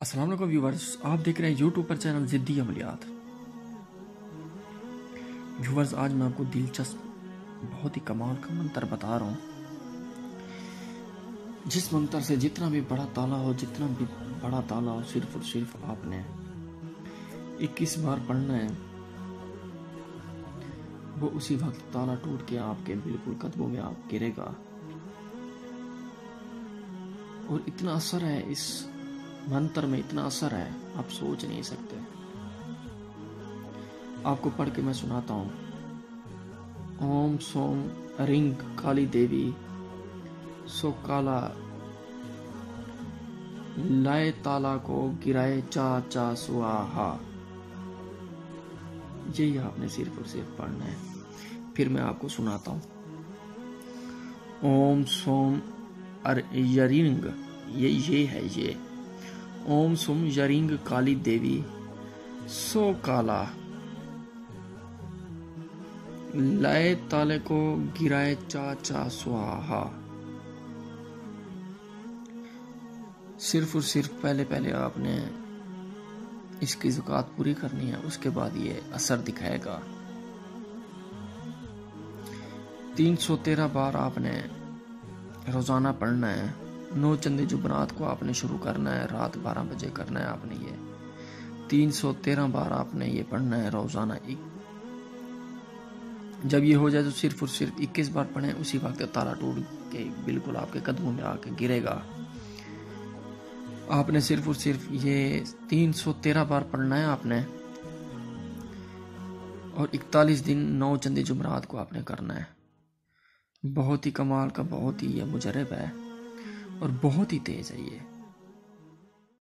अस्सलाम वालेकुम व्यूवर्स, आप देख रहे हैं यूट्यूब पर चैनल ज़िद्दी अमलियात। व्यूवर्स, आज मैं आपको दिलचस्प बहुत ही कमाल का मंत्र बता रहा हूँ। जिस मंत्र से जितना भी बड़ा ताला हो, सिर्फ और सिर्फ आपने 21 बार पढ़ना है। वो उसी वक्त ताला टूट के आपके बिल्कुल कदमों में आप गिरेगा। और इतना असर है इस मंत्र में, इतना असर है आप सोच नहीं सकते। आपको पढ़ के मैं सुनाता हूँ। ओम सोम रिंग काली देवी सो काला लाए ताला को गिराए चा चा सुहा। यही आपने सिर्फ और सिर्फ पढ़ना है। फिर मैं आपको सुनाता हूँ। ओम सोम यरिंग, ये है ये। ओम सुम यरिंग काली देवी सो काला लाए ताले को गिराए चा चा स्वाहा। सिर्फ और सिर्फ पहले आपने इसकी ज़कात पूरी करनी है, उसके बाद ये असर दिखाएगा। 313 बार आपने रोजाना पढ़ना है। 9 चंदे जुबरात को आपने शुरू करना है, रात 12 बजे करना है आपने ये। 313 बार आपने ये पढ़ना है रोजाना। जब ये हो जाए तो सिर्फ और सिर्फ 21 बार पढ़ें, उसी वक्त ताला टूट के बिल्कुल आपके कदमों में आके गिरेगा। आपने सिर्फ और सिर्फ ये 313 बार पढ़ना है आपने, और 41 दिन 9 चंदे जुमरात को आपने करना है। बहुत ही कमाल का, बहुत ही ये मुजरब है और बहुत ही तेज है ये।